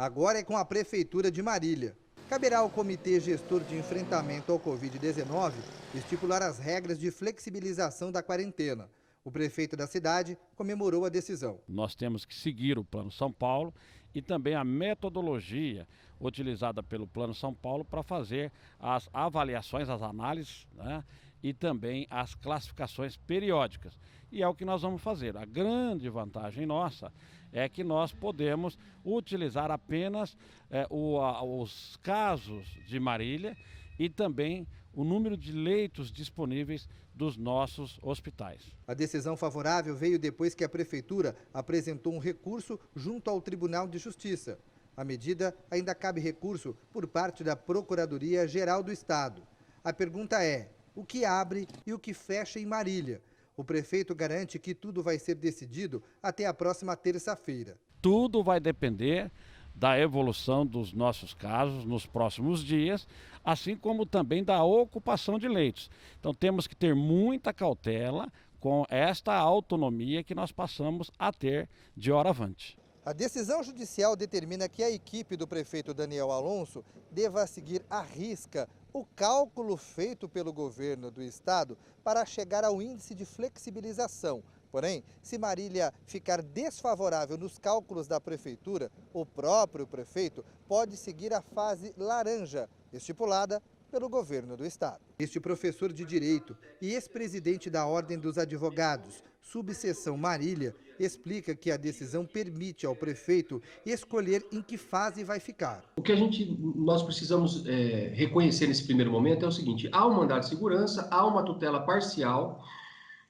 Agora é com a Prefeitura de Marília. Caberá ao Comitê Gestor de Enfrentamento ao Covid-19 estipular as regras de flexibilização da quarentena. O prefeito da cidade comemorou a decisão. Nós temos que seguir o Plano São Paulo e também a metodologia utilizada pelo Plano São Paulo para fazer as avaliações, as análises, né? E também as classificações periódicas. E é o que nós vamos fazer. A grande vantagem nossa é que nós podemos utilizar apenas os casos de Marília e também o número de leitos disponíveis dos nossos hospitais. A decisão favorável veio depois que a Prefeitura apresentou um recurso junto ao Tribunal de Justiça. A medida ainda cabe recurso por parte da Procuradoria-Geral do Estado. A pergunta é: o que abre e o que fecha em Marília? O prefeito garante que tudo vai ser decidido até a próxima terça-feira. Tudo vai depender da evolução dos nossos casos nos próximos dias, assim como também da ocupação de leitos. Então temos que ter muita cautela com esta autonomia que nós passamos a ter de hora avante. A decisão judicial determina que a equipe do prefeito Daniel Alonso deva seguir à risca o cálculo feito pelo governo do estado para chegar ao índice de flexibilização. Porém, se Marília ficar desfavorável nos cálculos da prefeitura, o próprio prefeito pode seguir a fase laranja, estipulada pelo governo do estado. Este professor de Direito e ex-presidente da Ordem dos Advogados, subseção Marília, explica que a decisão permite ao prefeito escolher em que fase vai ficar. O que nós precisamos reconhecer nesse primeiro momento é o seguinte: há um mandado de segurança, há uma tutela parcial,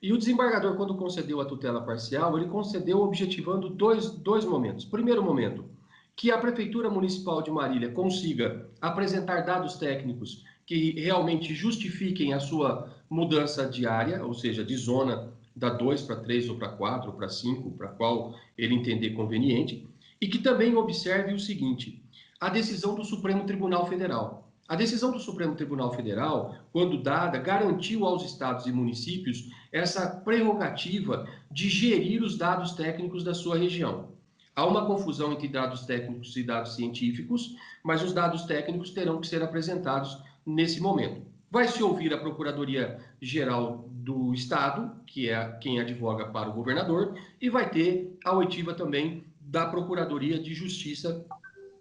e o desembargador, quando concedeu a tutela parcial, ele concedeu objetivando dois momentos. Primeiro momento, que a Prefeitura Municipal de Marília consiga apresentar dados técnicos que realmente justifiquem a sua mudança diária, ou seja, de zona da 2 para 3 ou para 4 ou para 5, para qual ele entender conveniente, e que também observe o seguinte: a decisão do Supremo Tribunal Federal. A decisão do Supremo Tribunal Federal, quando dada, garantiu aos estados e municípios essa prerrogativa de gerir os dados técnicos da sua região. Há uma confusão entre dados técnicos e dados científicos, mas os dados técnicos terão que ser apresentados nesse momento. Vai se ouvir a Procuradoria-Geral do Estado, que é quem advoga para o governador, e vai ter a oitiva também da Procuradoria de Justiça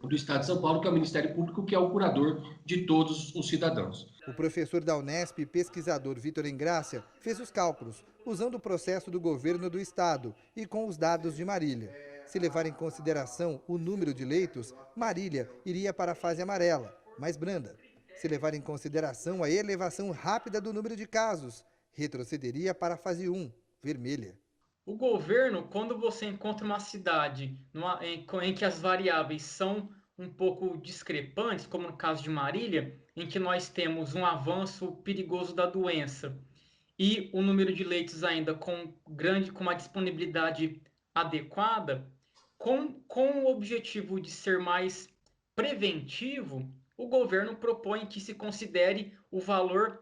do Estado de São Paulo, que é o Ministério Público, que é o curador de todos os cidadãos. O professor da Unesp e pesquisador Vitor Engrácia fez os cálculos, usando o processo do governo do estado e com os dados de Marília. Se levar em consideração o número de leitos, Marília iria para a fase amarela, mais branda. Se levar em consideração a elevação rápida do número de casos, retrocederia para a fase 1, vermelha. O governo, quando você encontra uma cidade em que as variáveis são um pouco discrepantes, como no caso de Marília, em que nós temos um avanço perigoso da doença e o número de leitos ainda com uma disponibilidade adequada, com o objetivo de ser mais preventivo, o governo propõe que se considere o valor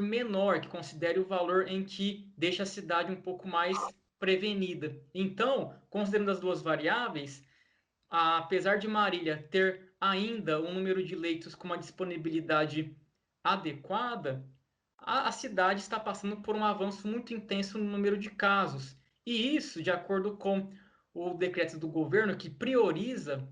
menor, que considere o valor em que deixa a cidade um pouco mais prevenida. Então, considerando as duas variáveis, apesar de Marília ter ainda um número de leitos com uma disponibilidade adequada, a cidade está passando por um avanço muito intenso no número de casos. E isso, de acordo com o decreto do governo, que prioriza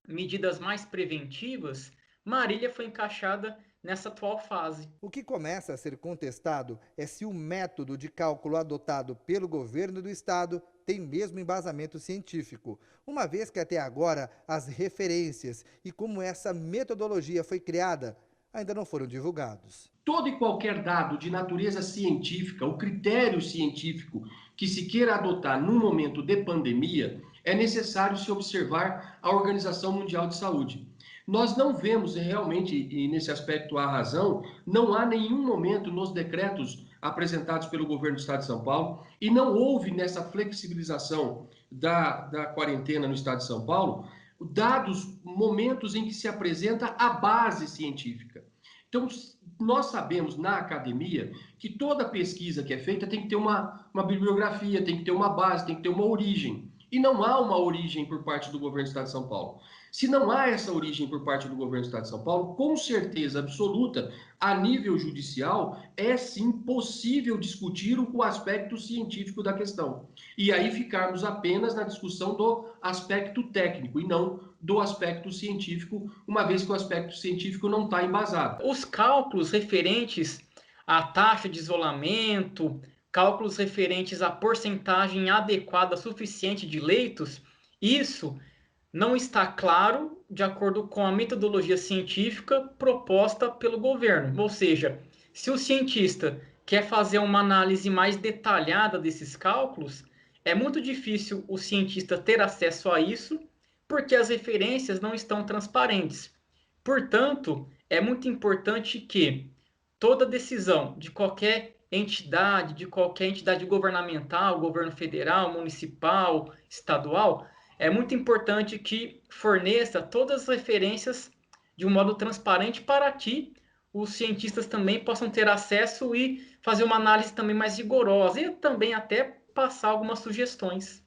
medidas mais preventivas, Marília foi encaixada nessa atual fase. O que começa a ser contestado é se o método de cálculo adotado pelo governo do estado tem mesmo embasamento científico, uma vez que até agora as referências e como essa metodologia foi criada ainda não foram divulgados. Todo e qualquer dado de natureza científica, o critério científico que se queira adotar num momento de pandemia, é necessário se observar a Organização Mundial de Saúde. Nós não vemos realmente, e nesse aspecto há razão, não há nenhum momento nos decretos apresentados pelo governo do Estado de São Paulo, e não houve nessa flexibilização da quarentena no Estado de São Paulo, momentos em que se apresenta a base científica. Então, nós sabemos na academia que toda pesquisa que é feita tem que ter uma bibliografia, tem que ter uma base, tem que ter uma origem. e não há uma origem por parte do governo do Estado de São Paulo. Se não há essa origem por parte do governo do Estado de São Paulo, com certeza absoluta, a nível judicial, é sim possível discutir o aspecto científico da questão. E aí ficarmos apenas na discussão do aspecto técnico e não do aspecto científico, uma vez que o aspecto científico não está embasado. Os cálculos referentes à taxa de isolamento, cálculos referentes à porcentagem adequada suficiente de leitos, isso não está claro de acordo com a metodologia científica proposta pelo governo. Ou seja, se o cientista quer fazer uma análise mais detalhada desses cálculos, é muito difícil o cientista ter acesso a isso, porque as referências não estão transparentes. Portanto, é muito importante que toda decisão de qualquer entidade governamental, governo federal, municipal, estadual, é muito importante que forneça todas as referências de um modo transparente para que os cientistas também possam ter acesso e fazer uma análise também mais rigorosa e também até passar algumas sugestões.